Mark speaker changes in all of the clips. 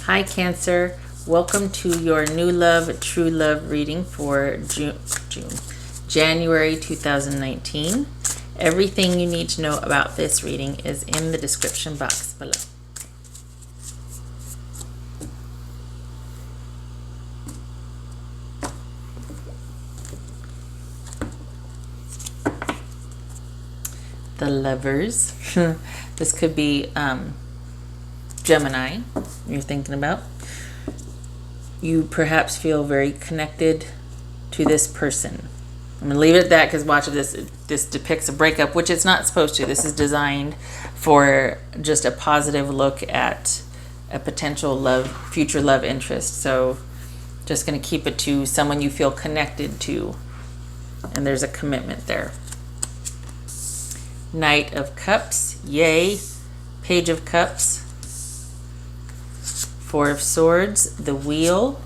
Speaker 1: Hi Cancer, welcome to your new love, true love reading for January 2019. Everything you need to know about this reading is in the description box below. The Lovers. This could be Gemini you're thinking about. You perhaps feel very connected to this person. I'm going to leave it at that because watch this. This depicts a breakup, which it's not supposed to. This is designed for just a positive look at a potential future love interest. So just going to keep it to someone you feel connected to. And there's a commitment there. Knight of Cups, yay. Page of Cups, Four of Swords, the Wheel,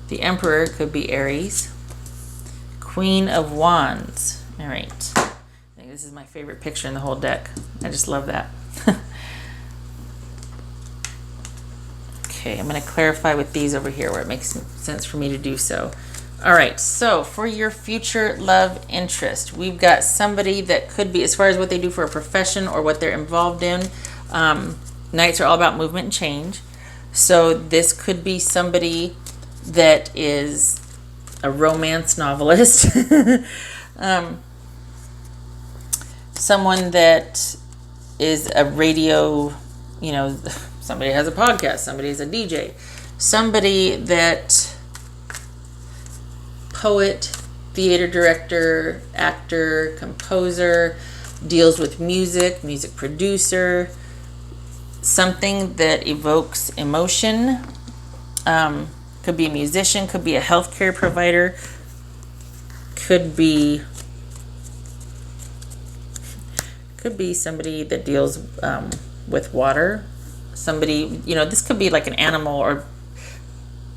Speaker 1: the Emperor could be Aries, Queen of Wands. All right, I think this is my favorite picture in the whole deck. I just love that. Okay, I'm going to clarify with these over here where it makes sense for me to do so. All right, so for your future love interest, we've got somebody that could be, as far as what they do for a profession or what they're involved in, Knights are all about movement and change. So this could be somebody that is a romance novelist, someone that is a radio, somebody has a podcast, somebody is a DJ, somebody that poet, theater director, actor, composer, deals with music producer, something that evokes emotion. Could be a musician, could be a healthcare provider, could be somebody that deals with water. Somebody, this could be like an animal, or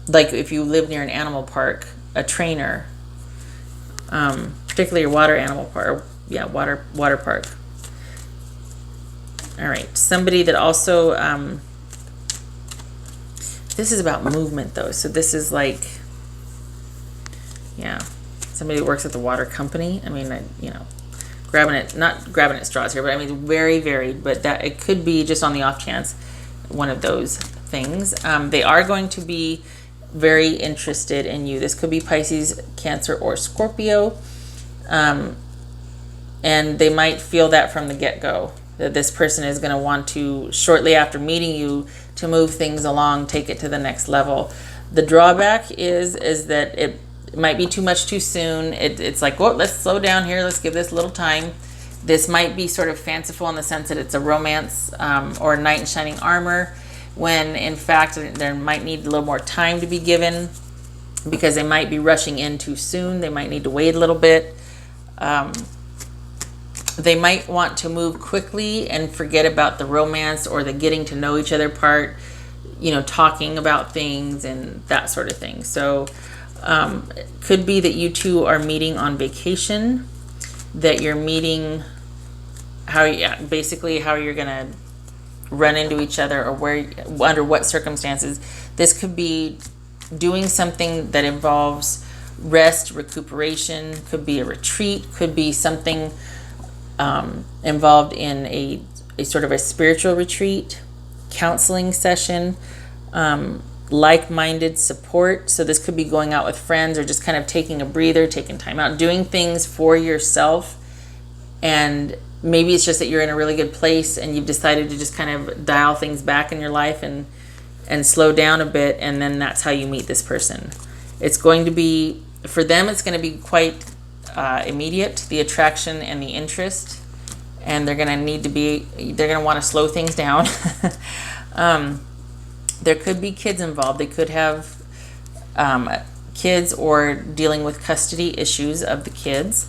Speaker 1: like if you live near an animal park, a trainer, particularly a water animal park. Yeah, water park. All right, somebody that also, this is about movement though. So this is like, somebody who works at the water company. I mean, not grabbing at straws here, but I mean, very varied, but that it could be just on the off chance, one of those things. They are going to be very interested in you. This could be Pisces, Cancer, or Scorpio. And they might feel that from the get-go, that this person is going to want to, shortly after meeting you, to move things along, take it to the next level. The drawback is that it might be too much too soon. It's like, oh, let's slow down here. Let's give this a little time. This might be sort of fanciful in the sense that it's a romance or a knight in shining armor, when in fact there might need a little more time to be given because they might be rushing in too soon. They might need to wait a little bit. They might want to move quickly and forget about the romance or the getting to know each other part, talking about things and that sort of thing. So it could be that you two are meeting on vacation, that you're meeting basically how you're going to run into each other, or under what circumstances. This could be doing something that involves rest, recuperation, could be a retreat, could be something involved in a sort of a spiritual retreat, counseling session, like-minded support. So this could be going out with friends, or just kind of taking a breather, taking time out, doing things for yourself. And maybe it's just that you're in a really good place and you've decided to just kind of dial things back in your life and slow down a bit, and then that's how you meet this person. It's going to be, for them, it's going to be quite immediate, the attraction and the interest, and they're going to want to slow things down. There could be kids involved. They could have kids, or dealing with custody issues of the kids.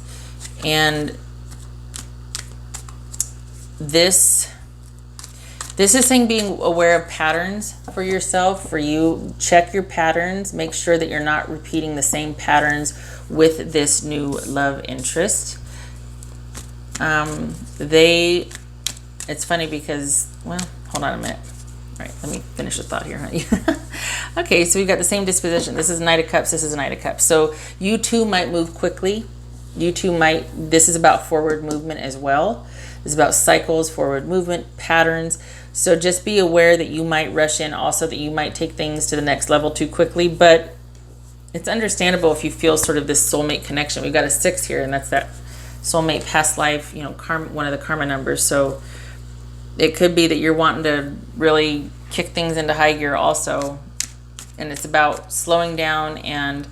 Speaker 1: And this is saying being aware of patterns for yourself, for you. Check your patterns. Make sure that you're not repeating the same patterns with this new love interest. It's funny because, well, hold on a minute. All right, let me finish the thought here, honey. Okay, so we've got the same disposition. This is Knight of Cups. This is a Knight of Cups. So you two might move quickly. You two might, this is about forward movement as well. This is about cycles, forward movement, patterns. So just be aware that you might rush in, also that you might take things to the next level too quickly, but it's understandable if you feel sort of this soulmate connection. We've got a 6 here, and that's that soulmate past life, you know, karma, one of the karma numbers. So it could be that you're wanting to really kick things into high gear also. And it's about slowing down and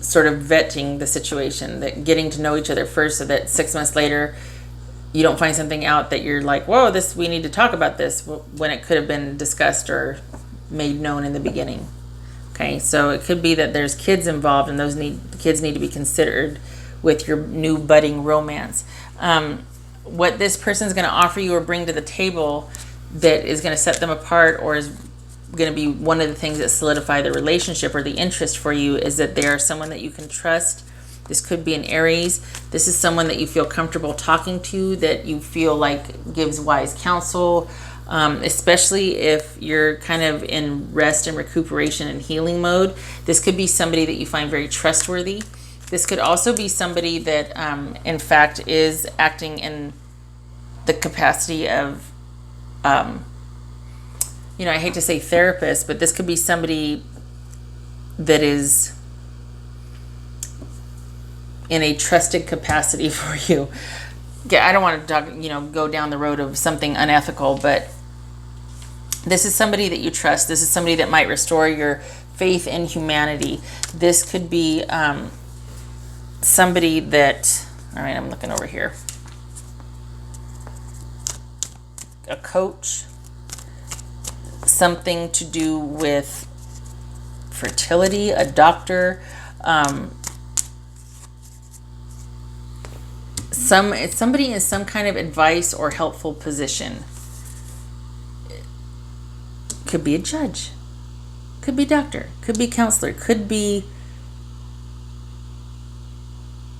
Speaker 1: sort of vetting the situation, that getting to know each other first, so that 6 months later you don't find something out that you're like, whoa, this, we need to talk about this, when it could have been discussed or made known in the beginning. Okay, so it could be that there's kids involved, and the kids need to be considered with your new budding romance. What this person's going to offer you or bring to the table that is going to set them apart, or is going to be one of the things that solidify the relationship or the interest for you, is that they are someone that you can trust. This could be an Aries. This is someone that you feel comfortable talking to, that you feel like gives wise counsel, especially if you're kind of in rest and recuperation and healing mode. This could be somebody that you find very trustworthy. This could also be somebody that, in fact, is acting in the capacity of, you know, I hate to say therapist, but this could be somebody that is in a trusted capacity for you. Yeah, I don't want to talk, you know, go down the road of something unethical, but this is somebody that you trust. This is somebody that might restore your faith in humanity. This could be somebody that, all right, I'm looking over here. A coach, something to do with fertility, a doctor, it's somebody in some kind of advice or helpful position. Could be a judge, could be doctor, could be counselor, could be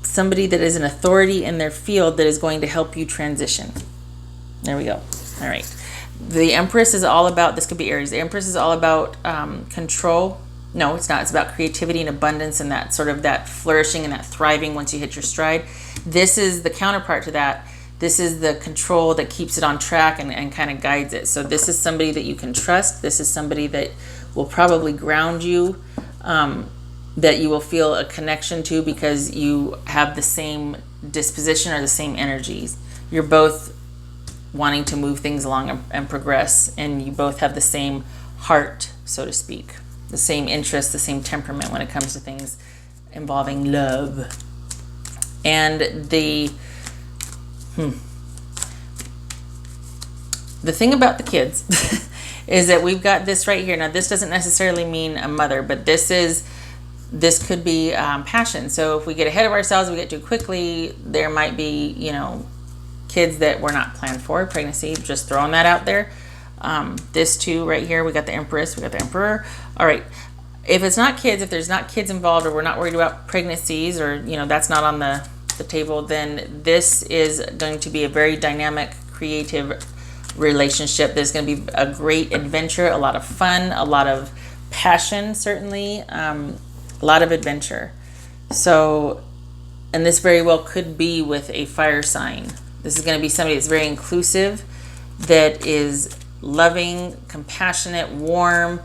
Speaker 1: somebody that is an authority in their field that is going to help you transition. There we go. All right. The Empress is all about, this could be Aries. The Empress is all about control. No, it's not. It's about creativity and abundance, and that sort of that flourishing and that thriving once you hit your stride. This is the counterpart to that. This is the control that keeps it on track and kind of guides it. So this is somebody that you can trust. This is somebody that will probably ground you, that you will feel a connection to because you have the same disposition or the same energies. You're both wanting to move things along and progress, and you both have the same heart, so to speak, the same interest, the same temperament when it comes to things involving love. And the thing about the kids is that we've got this right here. Now, this doesn't necessarily mean a mother, but this could be passion. So if we get ahead of ourselves, we get too quickly, there might be, you know, kids that were not planned for, pregnancy, just throwing that out there. This too, right here, we got the Empress, we got the Emperor. All right, if it's not kids, if there's not kids involved, or we're not worried about pregnancies, or, you know, that's not on the table, then this is going to be a very dynamic, creative relationship. There's going to be a great adventure, a lot of fun, a lot of passion, certainly, a lot of adventure. So, and this very well could be with a fire sign. This is going to be somebody that's very inclusive, that is loving, compassionate, warm,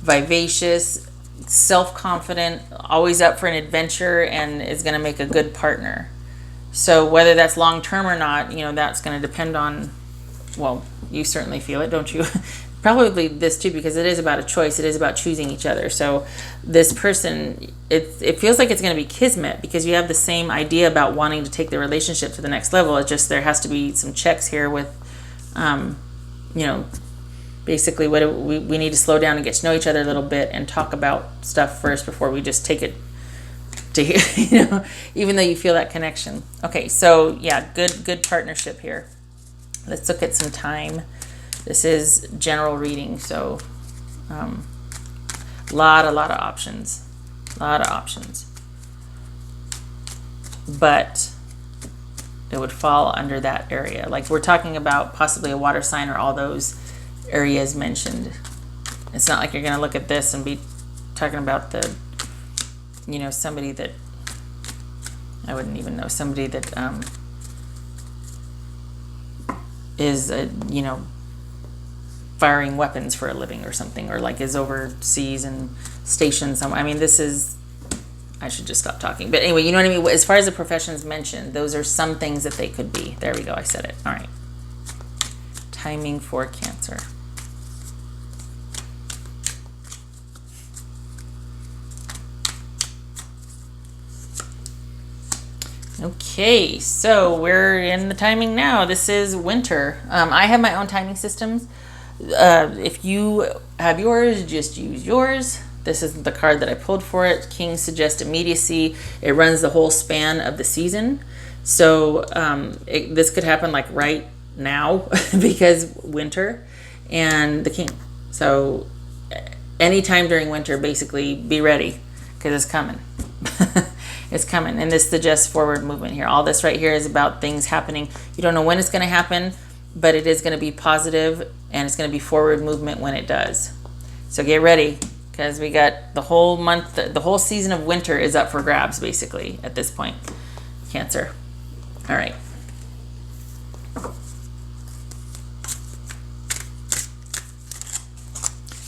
Speaker 1: vivacious, self-confident, always up for an adventure, and is going to make a good partner. So whether that's long-term or not, you know, that's going to depend on, well, you certainly feel it, don't you? Probably this too, because it is about a choice. It is about choosing each other. So this person, it feels like it's going to be kismet, because you have the same idea about wanting to take the relationship to the next level. It's just there has to be some checks here with, you know, basically what we need to slow down and get to know each other a little bit and talk about stuff first before we just take it to, you know, even though you feel that connection. Okay, so yeah, good partnership here. Let's look at some time. This is general reading, so lot of options, but it would fall under that area. Like we're talking about possibly a water sign or all those areas mentioned. It's not like you're going to look at this and be talking about the, somebody that, I wouldn't even know, somebody that is, firing weapons for a living or something, or like is overseas and stationed somewhere. I mean, I should just stop talking. But anyway, you know what I mean? As far as the professions mentioned, those are some things that they could be. There we go. I said it. All right. Timing for Cancer. Okay, so we're in the timing now. This is winter. I have my own timing systems. If you have yours, just use yours. This is the card that I pulled for it. King suggests immediacy. It runs the whole span of the season. So this could happen like right now because winter and the king. So anytime during winter, basically be ready because it's coming. It's coming. And this suggests forward movement here. All this right here is about things happening. You don't know when it's going to happen, but it is going to be positive and it's going to be forward movement when it does. So get ready because we got the whole month, the whole season of winter is up for grabs basically at this point. Cancer. All right.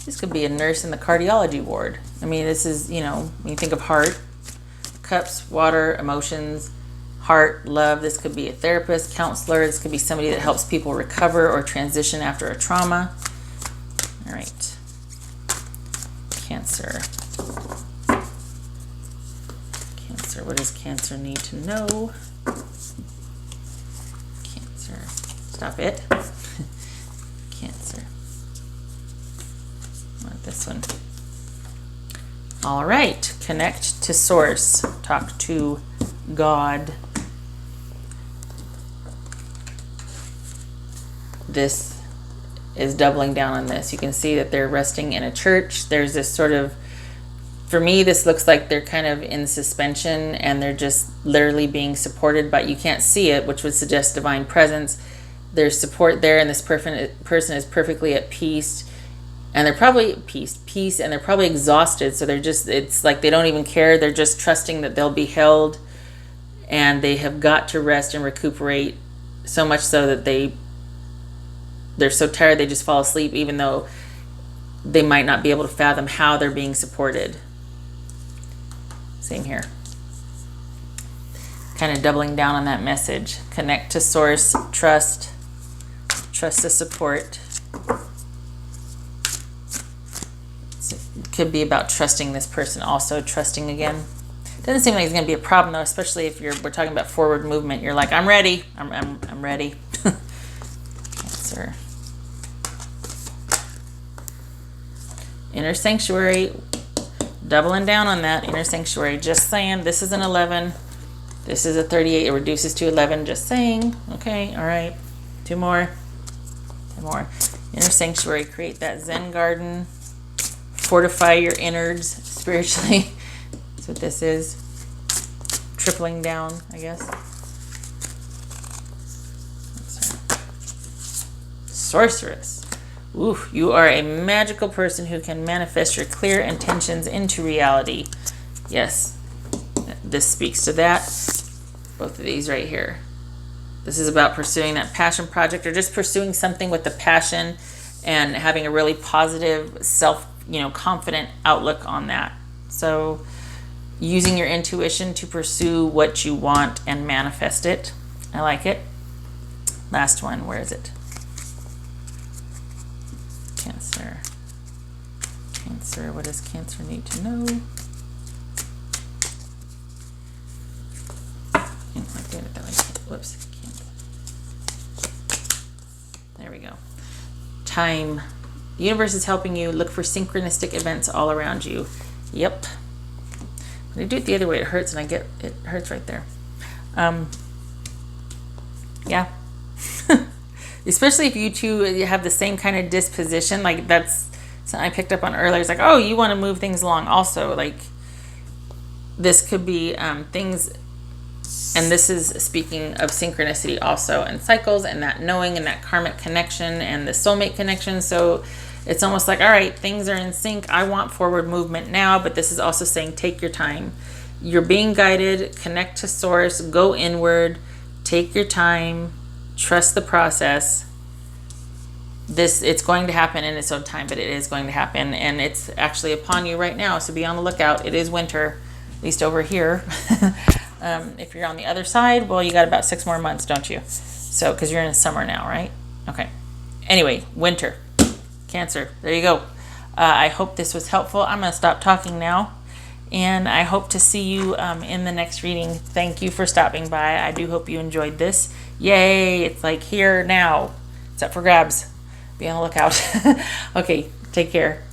Speaker 1: This could be a nurse in the cardiology ward. I mean, this is, when you think of heart, cups, water, emotions, heart, love. This could be a therapist, counselor. This could be somebody that helps people recover or transition after a trauma. All right. Cancer. Cancer. What does Cancer need to know? Cancer. Stop it. Cancer. I want this one. All right. Connect to source. Talk to God. This is doubling down on this. You can see that they're resting in a church. There's this sort of, for me, this looks like they're kind of in suspension and they're just literally being supported, but you can't see it, which would suggest divine presence. There's support there, and this person is perfectly at peace. And they're probably peace, and they're probably exhausted. So they're just, it's like they don't even care. They're just trusting that they'll be held, and they have got to rest and recuperate, so much so that they're so tired they just fall asleep, even though they might not be able to fathom how they're being supported. Same here. Kind of doubling down on that message. Connect to source, trust the support. Could be about trusting this person, also trusting again. Doesn't seem like it's going to be a problem though, especially if we're talking about forward movement. You're like, I'm ready. I'm ready. Cancer. Inner sanctuary. Doubling down on that. Inner sanctuary. Just saying. This is an 11. This is a 38. It reduces to 11. Just saying. Okay. All right. Two more. Inner sanctuary. Create that Zen garden. Fortify your innards spiritually. That's what this is. Tripling down, I guess. Sorceress. Ooh, you are a magical person who can manifest your clear intentions into reality. Yes, this speaks to that. Both of these right here. This is about pursuing that passion project, or just pursuing something with the passion and having a really positive confident outlook on that. So using your intuition to pursue what you want and manifest it. I like it. Last one, where is it? Cancer. Cancer, what does Cancer need to know? Whoops. There we go. Time. The universe is helping you. Look for synchronistic events all around you. Yep. When I do it the other way, it hurts, and it hurts right there. Yeah. Especially if you two have the same kind of disposition. Like, that's something I picked up on earlier. It's like, oh, you want to move things along also. Like, this could be things, And this is speaking of synchronicity also, and cycles, and that knowing, and that karmic connection, and the soulmate connection. So it's almost like, all right, things are in sync. I want forward movement now, but this is also saying take your time. You're being guided, connect to source, go inward, take your time, trust the process. It's going to happen in its own time, but it is going to happen, and it's actually upon you right now, so be on the lookout. It is winter, at least over here. If you're on the other side, well, you got about 6 more months, don't you? So, because you're in summer now, right? Okay. Anyway, winter, Cancer, there you go. I hope this was helpful. I'm going to stop talking now, and I hope to see you in the next reading. Thank you for stopping by. I do hope you enjoyed this. Yay, it's like here now. It's up for grabs. Be on the lookout. Okay, take care.